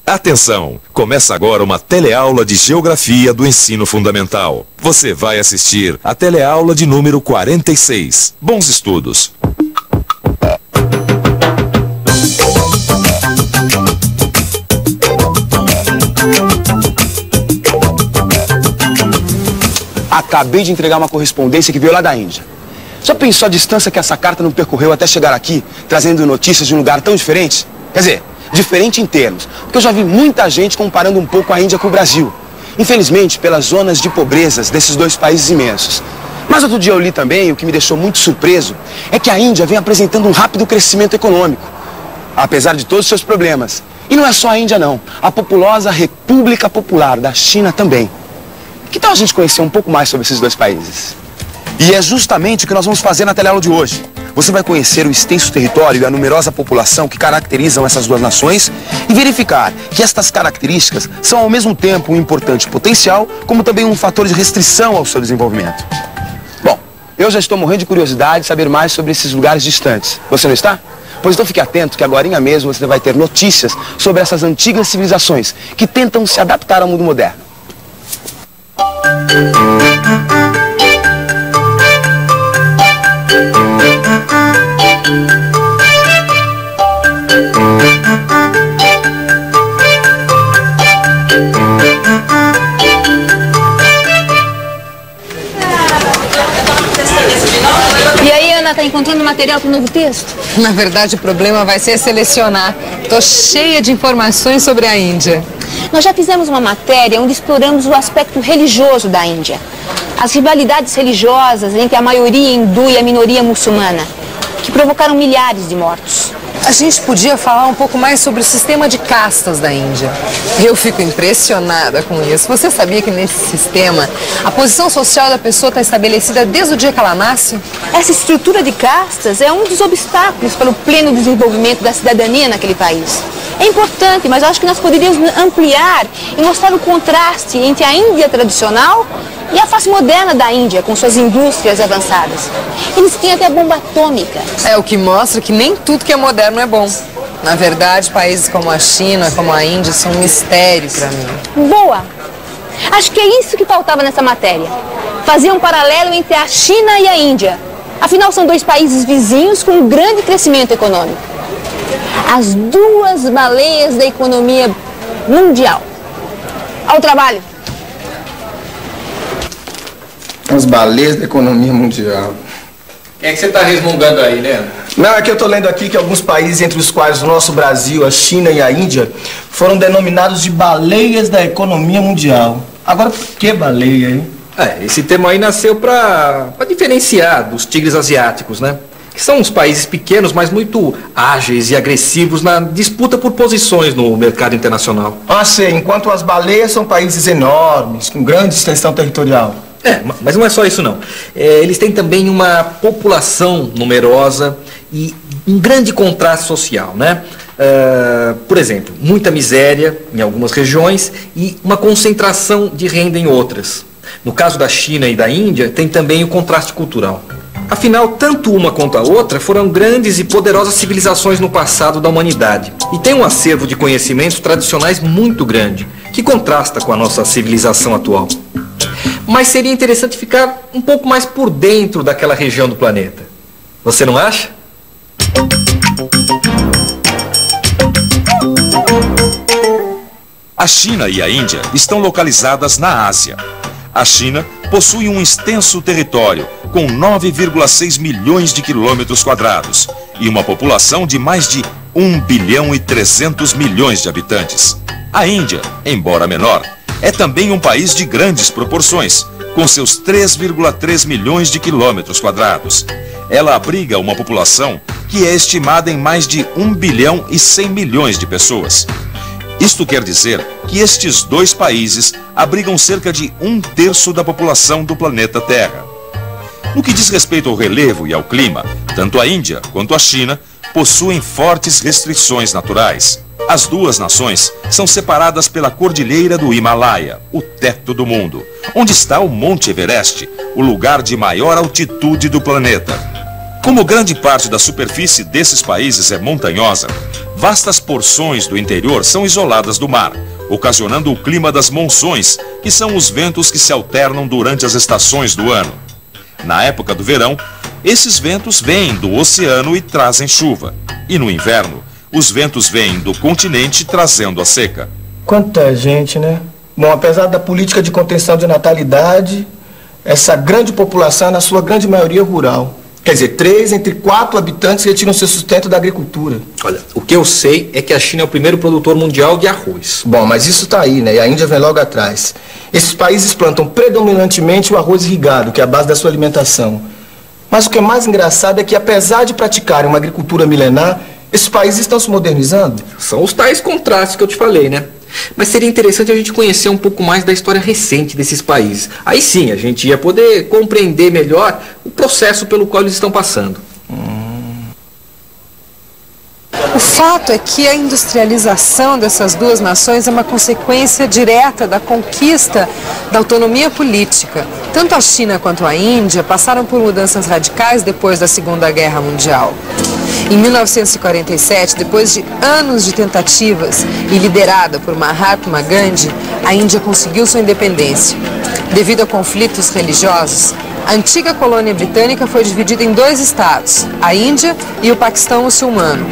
Atenção! Começa agora uma teleaula de Geografia do Ensino Fundamental. Você vai assistir a teleaula de número 46. Bons estudos! Acabei de entregar uma correspondência que veio lá da Índia. Já pensou a distância que essa carta não percorreu até chegar aqui, trazendo notícias de um lugar tão diferente? Quer dizer, diferente em termos, porque eu já vi muita gente comparando um pouco a Índia com o Brasil. Infelizmente, pelas zonas de pobrezas desses dois países imensos. Mas outro dia eu li também, o que me deixou muito surpreso, é que a Índia vem apresentando um rápido crescimento econômico, apesar de todos os seus problemas. E não é só a Índia não, a populosa República Popular da China também. Que tal a gente conhecer um pouco mais sobre esses dois países? E é justamente o que nós vamos fazer na teleaula de hoje. Você vai conhecer o extenso território e a numerosa população que caracterizam essas duas nações e verificar que estas características são ao mesmo tempo um importante potencial, como também um fator de restrição ao seu desenvolvimento. Bom, eu já estou morrendo de curiosidade de saber mais sobre esses lugares distantes. Você não está? Pois então fique atento que agorinha mesmo você vai ter notícias sobre essas antigas civilizações que tentam se adaptar ao mundo moderno. E aí, Ana, tá encontrando material para o novo texto? Na verdade, o problema vai ser selecionar. Tô cheia de informações sobre a Índia. Nós já fizemos uma matéria onde exploramos o aspecto religioso da Índia. As rivalidades religiosas entre a maioria hindu e a minoria muçulmana, que provocaram milhares de mortos. A gente podia falar um pouco mais sobre o sistema de castas da Índia. Eu fico impressionada com isso. Você sabia que nesse sistema a posição social da pessoa está estabelecida desde o dia que ela nasce? Essa estrutura de castas é um dos obstáculos para o pleno desenvolvimento da cidadania naquele país. É importante, mas eu acho que nós poderíamos ampliar e mostrar o contraste entre a Índia tradicional e a face moderna da Índia, com suas indústrias avançadas. Eles têm até bomba atômica. É o que mostra que nem tudo que é moderno é bom. Na verdade, países como a China, como a Índia, são um mistério para mim. Boa! Acho que é isso que faltava nessa matéria. Fazer um paralelo entre a China e a Índia. Afinal, são dois países vizinhos com um grande crescimento econômico. As duas baleias da economia mundial. Ao trabalho! As baleias da economia mundial. Quem é que você está resmungando aí, Leandro? Não, é que eu estou lendo aqui que alguns países, entre os quais o nosso Brasil, a China e a Índia, foram denominados de baleias da economia mundial. Agora, por que baleia, hein? Esse termo aí nasceu para diferenciar dos tigres asiáticos, né? Que são uns países pequenos, mas muito ágeis e agressivos na disputa por posições no mercado internacional. Ah, sei. Enquanto as baleias são países enormes, com grande extensão territorial. Mas não é só isso não. Eles têm também uma população numerosa e um grande contraste social, né? Por exemplo, muita miséria em algumas regiões e uma concentração de renda em outras. No caso da China e da Índia, tem também o contraste cultural. Afinal, tanto uma quanto a outra foram grandes e poderosas civilizações no passado da humanidade. E tem um acervo de conhecimentos tradicionais muito grande, que contrasta com a nossa civilização atual. Mas seria interessante ficar um pouco mais por dentro daquela região do planeta. Você não acha? A China e a Índia estão localizadas na Ásia. A China possui um extenso território, com 9,6 milhões de quilômetros quadrados e uma população de mais de 1 bilhão e 300 milhões de habitantes. A Índia, embora menor, é também um país de grandes proporções, com seus 3,3 milhões de quilômetros quadrados. Ela abriga uma população que é estimada em mais de 1 bilhão e 100 milhões de pessoas. Isto quer dizer que estes dois países abrigam cerca de 1/3 da população do planeta Terra. No que diz respeito ao relevo e ao clima, tanto a Índia quanto a China possuem fortes restrições naturais. As duas nações são separadas pela Cordilheira do Himalaia, o teto do mundo, onde está o Monte Everest, o lugar de maior altitude do planeta. Como grande parte da superfície desses países é montanhosa, vastas porções do interior são isoladas do mar, ocasionando o clima das monções, que são os ventos que se alternam durante as estações do ano. Na época do verão, esses ventos vêm do oceano e trazem chuva, e no inverno, os ventos vêm do continente trazendo a seca. Quanta gente, né? Bom, apesar da política de contenção de natalidade, essa grande população é, na sua grande maioria, rural. Quer dizer, 3 entre 4 habitantes retiram seu sustento da agricultura. Olha, o que eu sei é que a China é o primeiro produtor mundial de arroz. Bom, mas isso está aí, né? E a Índia vem logo atrás. Esses países plantam predominantemente o arroz irrigado, que é a base da sua alimentação. Mas o que é mais engraçado é que, apesar de praticarem uma agricultura milenar, esses países estão se modernizando. São os tais contrastes que eu te falei, né? Mas seria interessante a gente conhecer um pouco mais da história recente desses países. Aí sim, a gente ia poder compreender melhor o processo pelo qual eles estão passando. O fato é que a industrialização dessas duas nações é uma consequência direta da conquista da autonomia política. Tanto a China quanto a Índia passaram por mudanças radicais depois da Segunda Guerra Mundial. Em 1947, depois de anos de tentativas e liderada por Mahatma Gandhi, a Índia conseguiu sua independência. Devido a conflitos religiosos, a antiga colônia britânica foi dividida em 2 estados, a Índia e o Paquistão muçulmano.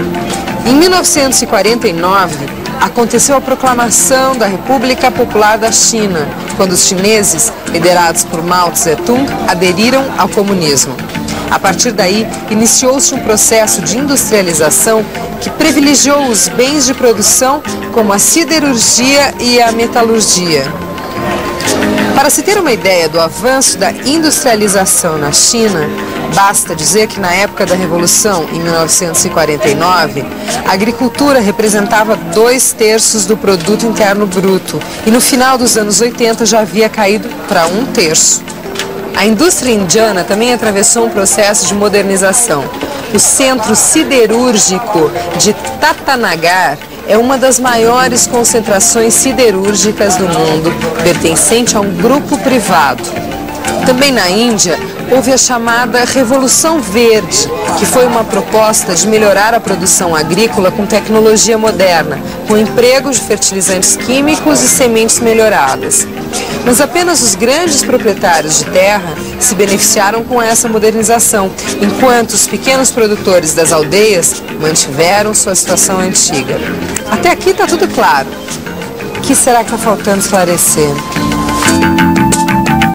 Em 1949, aconteceu a proclamação da República Popular da China, quando os chineses, liderados por Mao Tse-tung, aderiram ao comunismo. A partir daí, iniciou-se um processo de industrialização que privilegiou os bens de produção como a siderurgia e a metalurgia. Para se ter uma ideia do avanço da industrialização na China, basta dizer que na época da Revolução, em 1949, a agricultura representava 2/3 do produto interno bruto e no final dos anos 80 já havia caído para 1/3. A indústria indiana também atravessou um processo de modernização. O centro siderúrgico de Tatanagar é uma das maiores concentrações siderúrgicas do mundo, pertencente a um grupo privado. Também na Índia, houve a chamada Revolução Verde, que foi uma proposta de melhorar a produção agrícola com tecnologia moderna, com empregos de fertilizantes químicos e sementes melhoradas. Mas apenas os grandes proprietários de terra se beneficiaram com essa modernização, enquanto os pequenos produtores das aldeias mantiveram sua situação antiga. Até aqui está tudo claro. O que será que está faltando esclarecer?